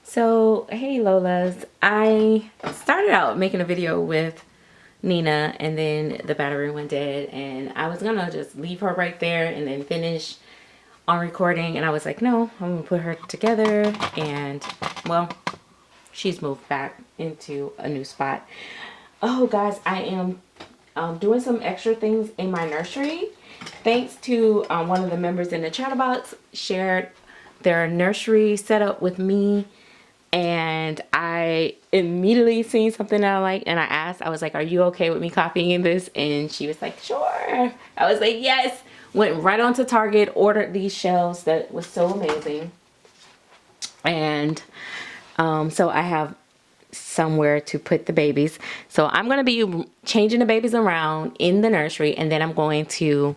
So, hey Lolas, I started out making a video with Nina and then the battery went dead and I was gonna just leave her right there and then finish on recording, and I was like, no, I'm gonna put her together, and well, she's moved back into a new spot. Oh guys, I am doing some extra things in my nursery. Thanks to one of the members in the chat box shared their nursery setup with me, and I immediately seen something that I like, and I asked, I was like, are you okay with me copying this? And she was like, sure. I was like, yes. Went right on to Target, ordered these shelves that was so amazing. And so I have somewhere to put the babies. So I'm going to be changing the babies around in the nursery, and then I'm going to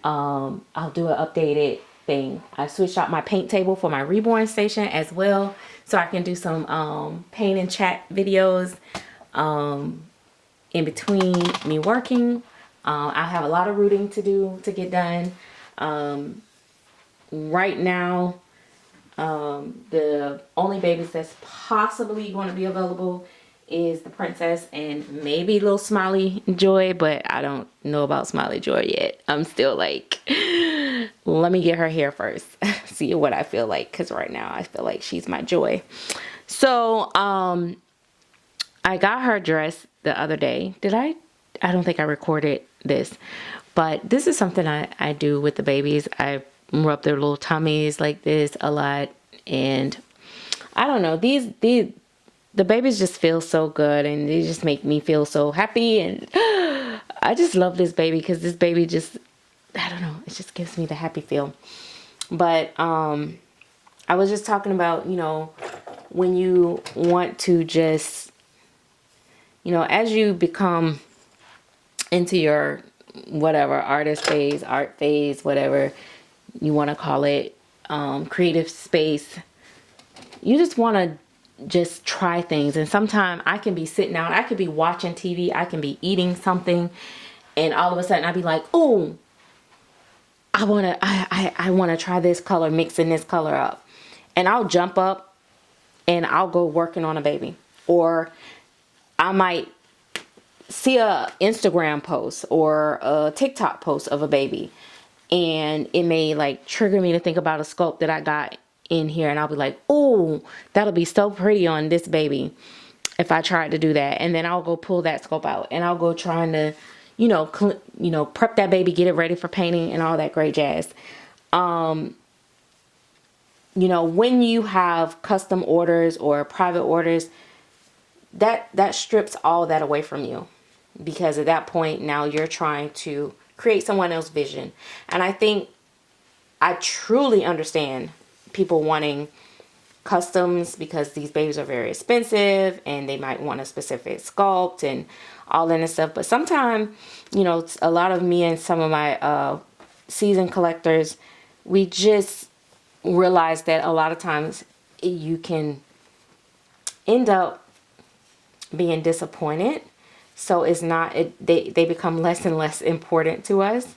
I'll do an updated thing. I switched out my paint table for my reborn station as well, so I can do some paint and chat videos in between me working. I have a lot of rooting to do to get done. Right now, the only babies that's possibly going to be available is the princess and maybe little Smiley Joy, but I don't know about Smiley Joy yet. I'm still like, let me get her here first, see what I feel like, because right now I feel like she's my joy. So I got her dress the other day. I don't think I recorded this, but this is something I do with the babies. I rub their little tummies like this a lot, and I don't know, the babies just feel so good, and they just make me feel so happy, and I just love this baby because this baby just, I don't know, it just gives me the happy feel. But I was just talking about, when you want to just, as you become into your whatever artist phase, art phase, whatever you want to call it, creative space, you just want to just try things. And sometimes I can be sitting down, I could be watching TV, I can be eating something, and all of a sudden I'd be like, oh, I want to try this color, mixing this color up, and I'll jump up and I'll go working on a baby. Or I might see a Instagram post or a TikTok post of a baby, and it may like trigger me to think about a sculpt that I got in here, and I'll be like, oh, that'll be so pretty on this baby if I tried to do that. And then I'll go pull that sculpt out, and I'll go trying to prep that baby, get it ready for painting and all that great jazz. When you have custom orders or private orders, that strips all that away from you, because at that point now you're trying to create someone else's vision. And I think I truly understand people wanting customs, because these babies are very expensive and they might want a specific sculpt and all that and stuff. But sometimes, a lot of me and some of my seasoned collectors, we just realize that a lot of times you can end up being disappointed. So it's not, they become less and less important to us.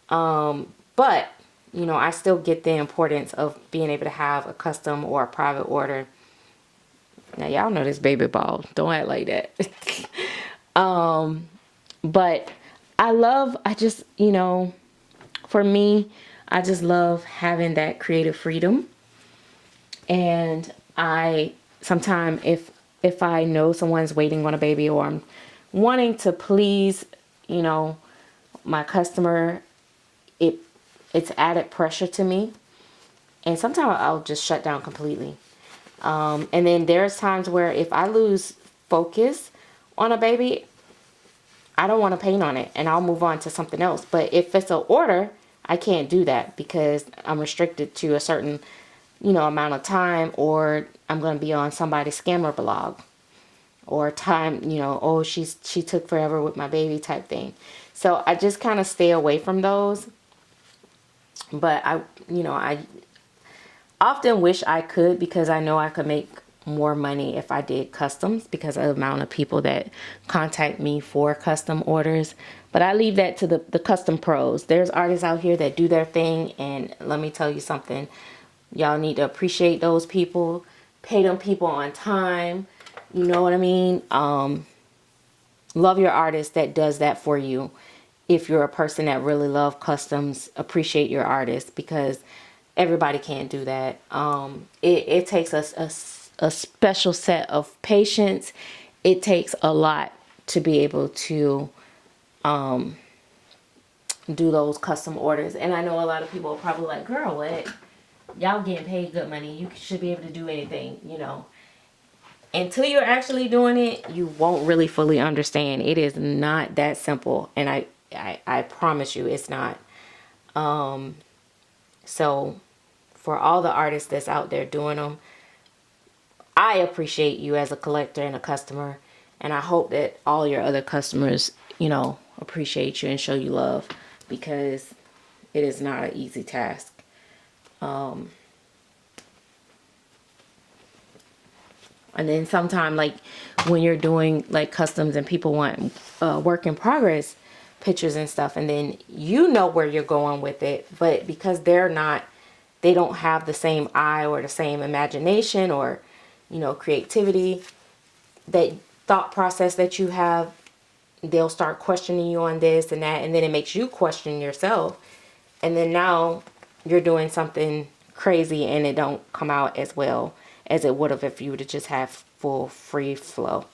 But I still get the importance of being able to have a custom or a private order. Now y'all know this baby ball, don't act like that. But I just, for me, I just love having that creative freedom. And sometimes if I know someone's waiting on a baby, or I'm wanting to please, my customer, it's added pressure to me. And sometimes I'll just shut down completely. And then there's times where if I lose focus on a baby, I don't want to paint on it, and I'll move on to something else. But if it's an order, I can't do that because I'm restricted to a certain, amount of time, or I'm going to be on somebody's scammer blog, or time, oh, she took forever with my baby type thing. So I just kind of stay away from those. But I often wish I could, because I know I could make more money if I did customs, because of the amount of people that contact me for custom orders. But I leave that to the custom pros. There's artists out here that do their thing, and let me tell you something, y'all need to appreciate those people. pay them people on time. You know what I mean? Love your artist that does that for you. If you're a person that really love customs, appreciate your artist, because everybody can't do that. It takes us a special set of patience. It takes a lot to be able to do those custom orders. And I know a lot of people are probably like, girl, what? Y'all getting paid good money. You should be able to do anything, you know. Until you're actually doing it, you won't really fully understand. It is not that simple. And I promise you it's not. So for all the artists that's out there doing them, I appreciate you as a collector and a customer. And I hope that all your other customers, you know, appreciate you and show you love, because it is not an easy task. And then sometimes, like when you're doing like customs and people want work in progress pictures and stuff, and then you know where you're going with it, but because they don't have the same eye or the same imagination or, you know, creativity, that thought process that you have, they'll start questioning you on this and that, and then it makes you question yourself. And then now you're doing something crazy and it don't come out as well as it would have if you would have just have full free flow.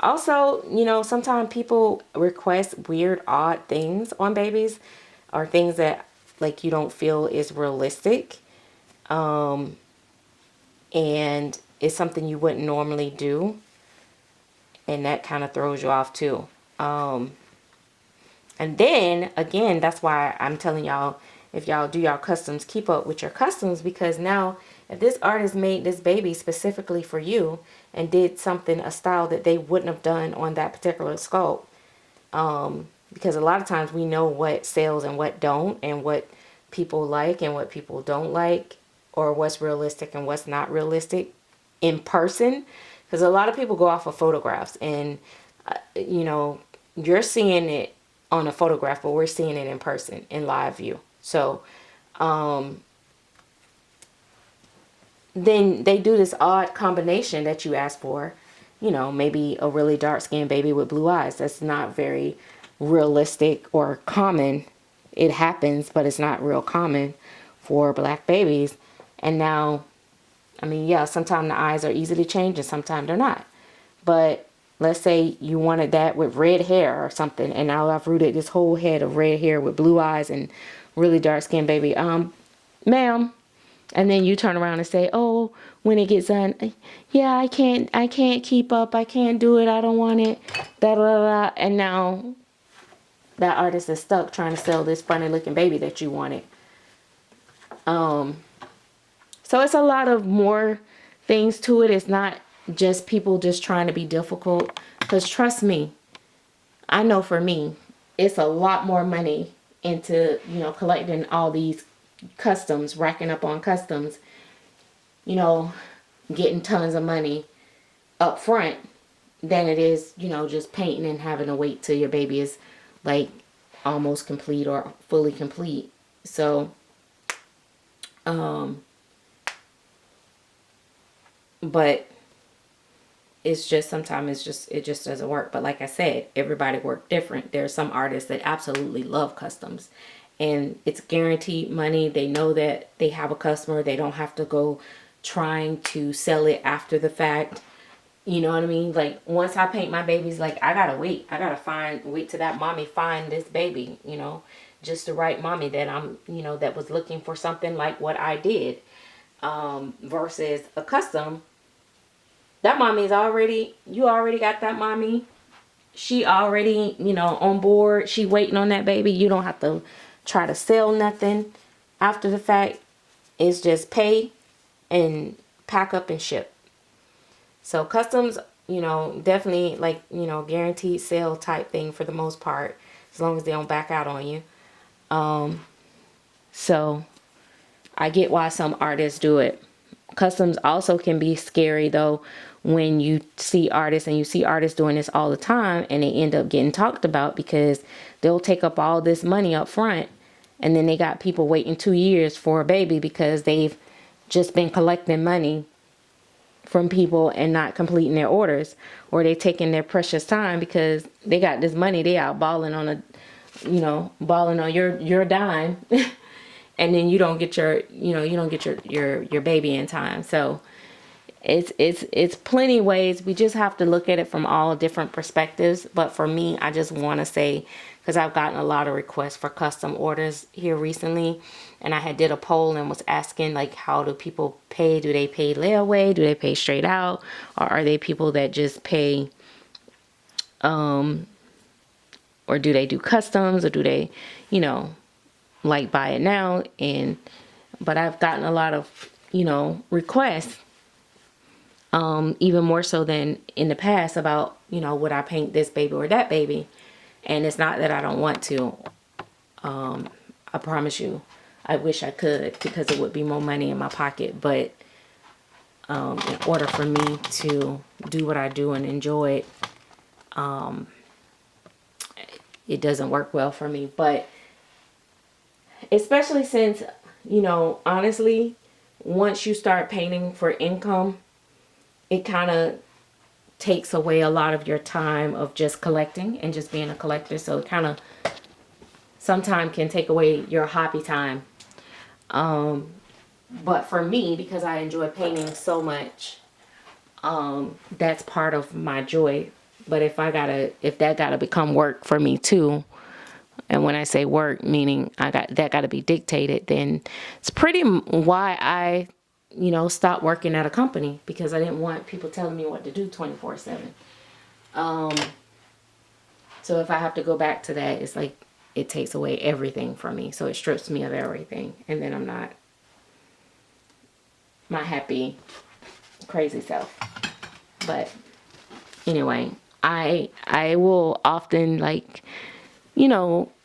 Also, you know, sometimes people request weird, odd things on babies, or things that like you don't feel is realistic. And it's something you wouldn't normally do. And that kind of throws you off too. And then again, that's why I'm telling y'all, if y'all do y'all customs, keep up with your customs, because now if this artist made this baby specifically for you and did something, a style that they wouldn't have done on that particular sculpt, because a lot of times we know what sells and what don't, and what people like and what people don't like, or what's realistic and what's not realistic in person. Because a lot of people go off of photographs, and you know, you're seeing it on a photograph, but we're seeing it in person, in live view. So then they do this odd combination that you asked for. You know, maybe a really dark skinned baby with blue eyes. That's not very realistic or common. It happens, but it's not real common for black babies. And now, I mean, yeah, sometimes the eyes are easy to change and sometimes they're not. But let's say you wanted that with red hair or something, and now I've rooted this whole head of red hair with blue eyes and really dark skinned baby. Ma'am. And then you turn around and say, oh, when it gets done, yeah, I can't keep up. I can't do it. I don't want it. Da, da, da. And now that artist is stuck trying to sell this funny looking baby that you wanted. So it's a lot of more things to it. It's not just people just trying to be difficult. Because trust me, I know for me, it's a lot more money into, you know, collecting all these customs, racking up on customs, you know, getting tons of money up front than it is, you know, just painting and having to wait till your baby is like almost complete or fully complete. So, but it's just sometimes it just doesn't work. But like I said, everybody work different. There are some artists that absolutely love customs, and it's guaranteed money. They know that they have a customer. They don't have to go trying to sell it after the fact. You know what I mean? Like once I paint my babies, like I gotta wait. I gotta wait till that mommy find this baby, you know, just the right mommy that I'm, you know, that was looking for something like what I did. Versus a custom. That mommy's you already got that mommy. She already, you know, on board. She waiting on that baby. You don't have to try to sell nothing after the fact. It's just pay and pack up and ship. So customs, you know, definitely like, you know, guaranteed sale type thing for the most part, as long as they don't back out on you. So I get why some artists do it. Customs also can be scary though, when you see artists doing this all the time, and they end up getting talked about because they'll take up all this money up front, and then they got people waiting 2 years for a baby because they've just been collecting money from people and not completing their orders, or they taking their precious time because they got this money, they out balling on a, balling on your dime. And then you don't get your baby in time. So it's plenty ways. We just have to look at it from all different perspectives. But for me, I just want to say, because I've gotten a lot of requests for custom orders here recently, and I had did a poll and was asking, like, how do people pay? Do they pay layaway? Do they pay straight out? Or are they people that just pay, or do they do customs, or do they, like, buy it now? But I've gotten a lot of, requests, even more so than in the past, about, would I paint this baby or that baby? And it's not that I don't want to. I promise you, I wish I could, because it would be more money in my pocket. But in order for me to do what I do and enjoy it, it doesn't work well for me. But especially since, honestly, once you start painting for income, it kind of takes away a lot of your time of just collecting and just being a collector. So it kind of sometimes can take away your hobby time. But for me, because I enjoy painting so much, that's part of my joy. But if that gotta become work for me too, and when I say work, meaning that gotta be dictated, then it's pretty why I, stopped working at a company, because I didn't want people telling me what to do 24/7. So if I have to go back to that, it's like it takes away everything from me. So it strips me of everything, and then I'm not my happy, crazy self. But anyway, I will often, like,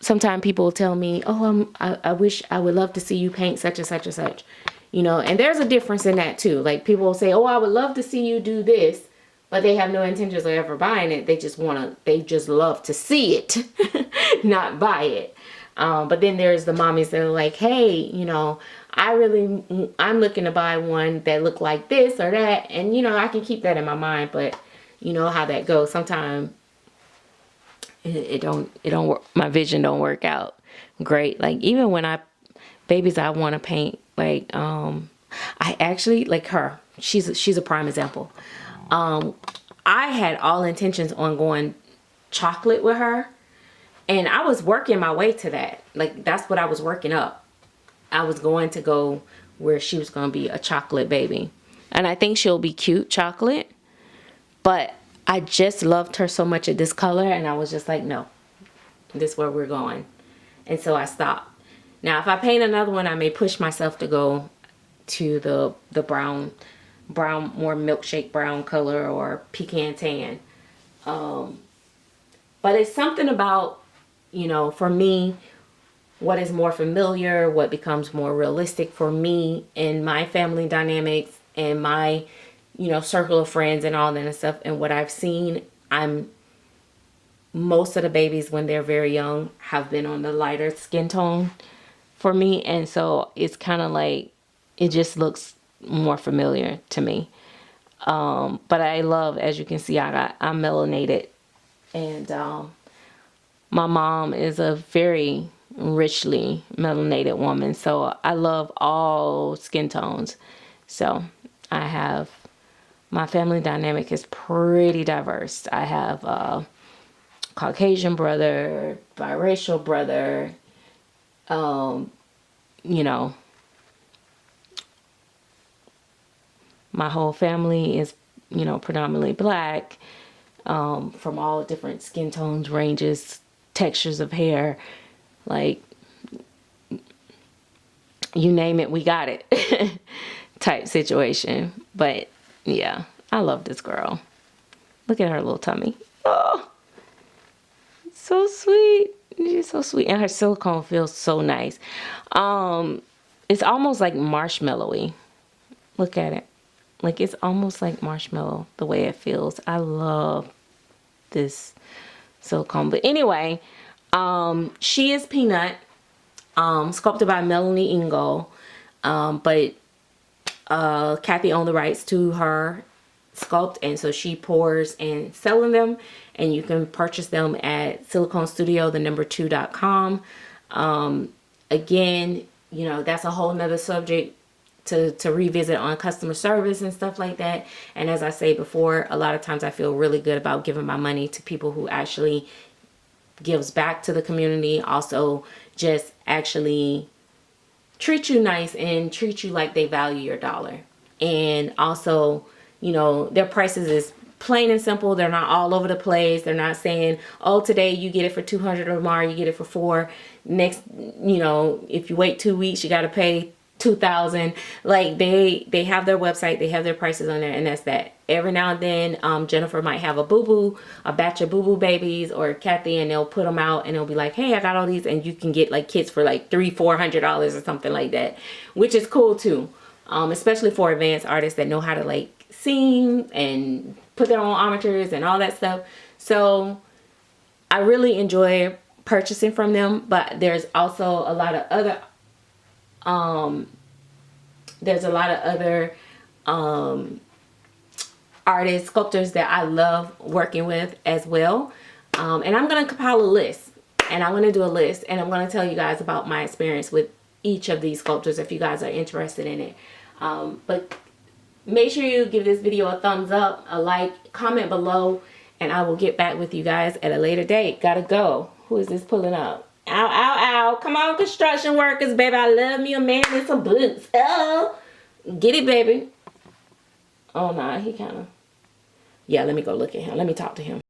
sometimes people tell me, oh, I wish, I would love to see you paint such and such and such, and there's a difference in that too. Like, people will say, oh, I would love to see you do this, but they have no intentions of ever buying it. They just love to see it, not buy it. But then there's the mommies that are like, hey, I'm looking to buy one that look like this or that. And, I can keep that in my mind, but you know how that goes. Sometimes it don't work. My vision don't work out great. Like, even when babies I want to paint, like, I actually, like her, she's a prime example. I had all intentions on going chocolate with her, and I was working my way to that. Like, that's what I was working up. I was going to go where she was going to be a chocolate baby, and I think she'll be cute chocolate, but I just loved her so much at this color, and I was just like, no, this is where we're going. And so I stopped. Now, if I paint another one, I may push myself to go to the brown, more milkshake brown color, or pecan tan. But it's something about, for me, what is more familiar, what becomes more realistic for me and my family dynamics and my, circle of friends and all that and stuff. And what I've seen, most of the babies when they're very young have been on the lighter skin tone for me. And so it's kind of like, it just looks more familiar to me. But I love, as you can see, I'm melanated, and my mom is a very richly melanated woman, so I love all skin tones. So my family dynamic is pretty diverse. I have a Caucasian brother, biracial brother, my whole family is, predominantly black, from all different skin tones, ranges, textures of hair, like, you name it, we got it, type situation. But yeah, I love this girl. Look at her little tummy. Oh, so sweet. She's so sweet. And her silicone feels so nice. It's almost like marshmallowy. Look at it. Like, it's almost like marshmallow, the way it feels. I love this silicone. But anyway, she is Peanut, sculpted by Melanie Ingo. But Kathy owned the rights to her sculpt, and so she pours and selling them, and you can purchase them at siliconestudio, the number 2.com. Again, you know, that's a whole nother subject to revisit on customer service and stuff like that. And as I say before, a lot of times I feel really good about giving my money to people who actually gives back to the community, also just actually treat you nice and treat you like they value your dollar. And also, you know, their prices is plain and simple. They're not all over the place. They're not saying, oh, today you get it for $200, or tomorrow you get it for $400. Next, you know, if you wait 2 weeks, you got to pay $2,000. Like they have their website, they have their prices on there, and that's that. Every now and then, Jennifer might have a batch of boo-boo babies, or Kathy, and they'll put them out and they'll be like, hey, I got all these, and you can get like kits for like $300-$400 or something like that, which is cool too. Especially for advanced artists that know how to like sing and put their own armatures and all that stuff. So I really enjoy purchasing from them, but there's also a lot of other artists, sculptors that I love working with as well. And I'm going to compile a list, and I'm going to do a list, and I'm going to tell you guys about my experience with each of these sculptors if you guys are interested in it. But make sure you give this video a thumbs up, a like, comment below, and I will get back with you guys at a later date. Gotta go. Who is this pulling up? Ow, ow, ow. Come on, construction workers, baby. I love me a man in some boots. Oh, get it, baby. Oh, nah, he kind of... Yeah, let me go look at him. Let me talk to him.